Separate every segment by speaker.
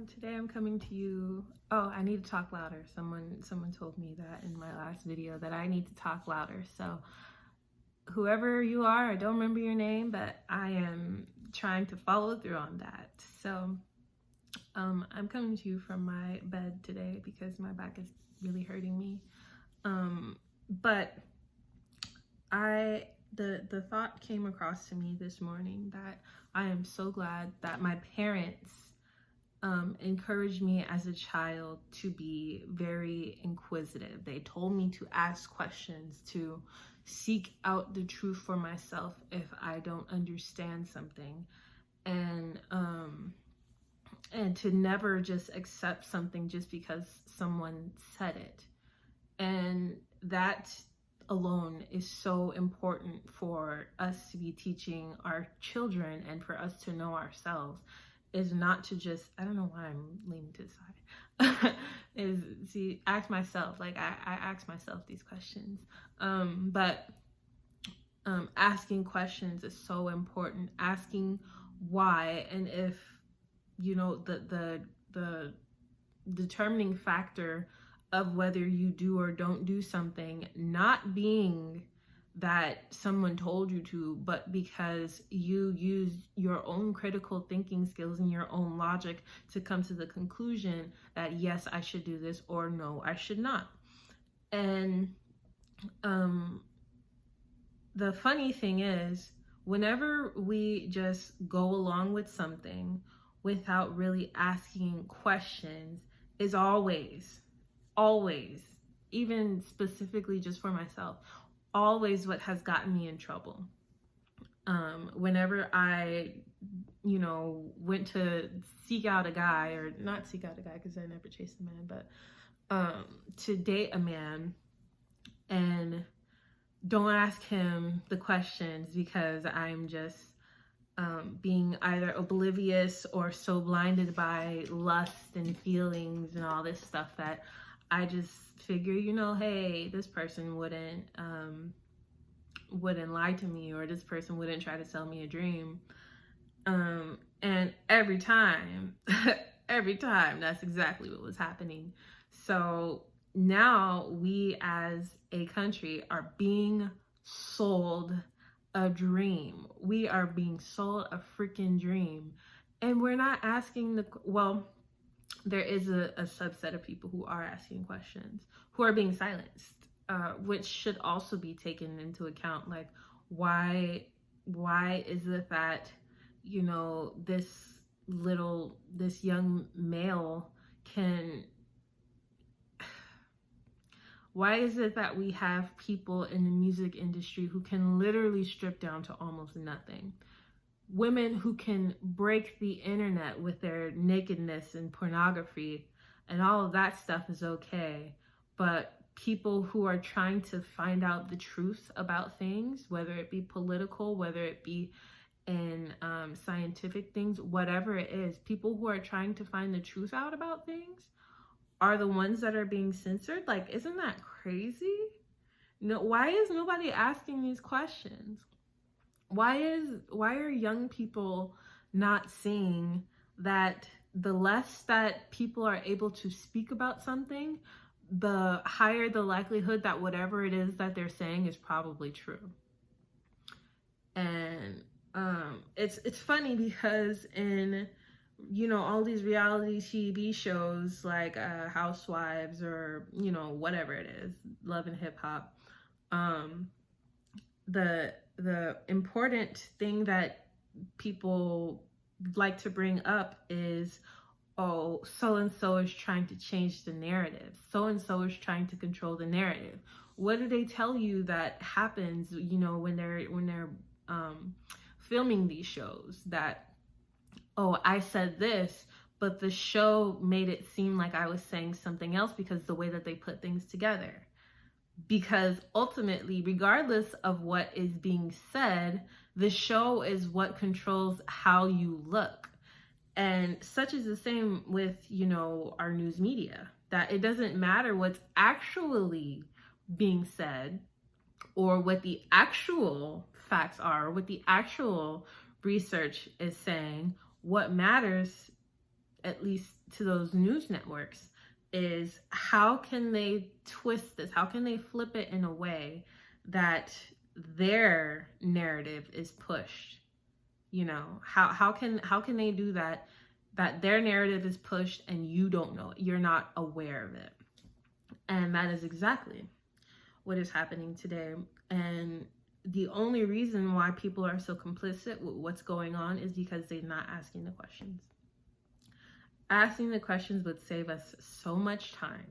Speaker 1: Today I'm coming to you. Oh, I need to talk louder. Someone told me that in my last video that I need to talk louder. So whoever you are, I don't remember your name, but I am trying to follow through on that. So I'm coming to you from my bed today because my back is really hurting me. But the thought came across to me this morning that I am so glad that my parents encouraged me as a child to be very inquisitive. They told me to ask questions, to seek out the truth for myself if I don't understand something, and to never just accept something just because someone said it. And that alone is so important for us to be teaching our children and for us to know ourselves, is not to just, I don't know why I'm leaning to the side, ask myself, like I ask myself these questions. But asking questions is so important. Asking why, and if, you know, the determining factor of whether you do or don't do something, not being that someone told you to, but because you use your own critical thinking skills and your own logic to come to the conclusion that yes, I should do this, or no, I should not. And the funny thing is, whenever we just go along with something without really asking questions, is always, even specifically just for myself, always what has gotten me in trouble. Whenever I, went to seek out a guy, or not seek out a guy because I never chased a man, but to date a man, and don't ask him the questions because I'm just being either oblivious or so blinded by lust and feelings and all this stuff that I just figure, hey, this person wouldn't lie to me, or this person wouldn't try to sell me a dream. And every time, that's exactly what was happening. So now we as a country are being sold a dream. We are being sold a freaking dream. And we're not asking there is a subset of people who are asking questions, who are being silenced, which should also be taken into account. Like, why is it that, this young male can, why is it that we have people in the music industry who can literally strip down to almost nothing? Women who can break the internet with their nakedness and pornography and all of that stuff is okay. But people who are trying to find out the truth about things, whether it be political, whether it be in scientific things, whatever it is, people who are trying to find the truth out about things are the ones that are being censored. Like, isn't that crazy? No, why is nobody asking these questions? Why are young people not seeing that the less that people are able to speak about something, the higher the likelihood that whatever it is that they're saying is probably true? And it's funny because in all these reality TV shows like Housewives, or whatever it is, Love and Hip Hop, the important thing that people like to bring up is, oh, so-and-so is trying to change the narrative. So-and-so is trying to control the narrative. What do they tell you that happens, when they're filming these shows? That, oh, I said this, but the show made it seem like I was saying something else because the way that they put things together. Because ultimately, regardless of what is being said, the show is what controls how you look. And such is the same with, our news media, that it doesn't matter what's actually being said or what the actual facts are, what the actual research is saying. What matters at least to those news networks, is how can they twist this? How can they flip it in a way that their narrative is pushed? You know, how can they do that, that their narrative is pushed and you don't know it, you're not aware of it? And that is exactly what is happening today. And the only reason why people are so complicit with what's going on is because they're not asking the questions. Asking the questions would save us so much time,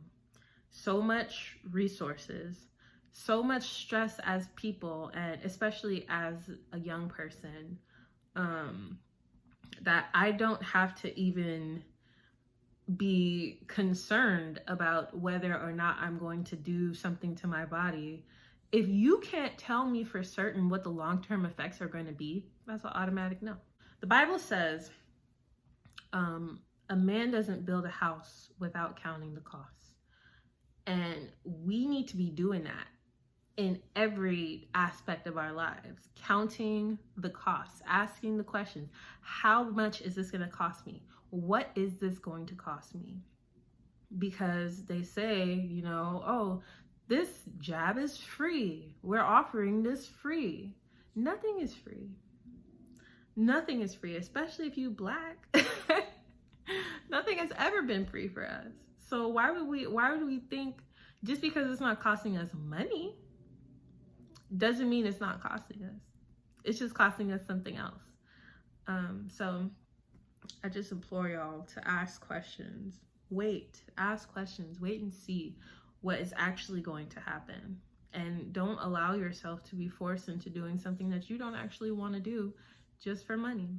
Speaker 1: so much resources, so much stress as people, and especially as a young person, that I don't have to even be concerned about whether or not I'm going to do something to my body. If you can't tell me for certain what the long-term effects are going to be, that's an automatic no. The Bible says, a man doesn't build a house without counting the costs. And we need to be doing that in every aspect of our lives, counting the costs, asking the questions. How much is this going to cost me? What is this going to cost me? Because they say, you know, oh, this jab is free. We're offering this free. Nothing is free. Nothing is free, especially if you Black. Nothing has ever been free for us. So why would we think just because it's not costing us money doesn't mean it's not costing us. It's just costing us something else. So I just implore y'all to ask questions. Ask questions, wait and see what is actually going to happen. And don't allow yourself to be forced into doing something that you don't actually want to do just for money.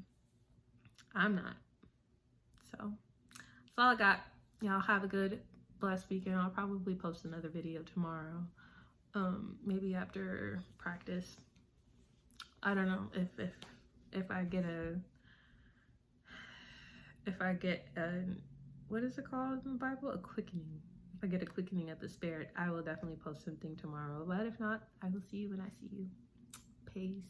Speaker 1: I'm not. So that's all I got. Y'all have a good, blessed weekend. I'll probably post another video tomorrow. Maybe after practice. I don't know if I get a what is it called in the Bible? A quickening. If I get a quickening of the spirit, I will definitely post something tomorrow. But if not, I will see you when I see you. Peace.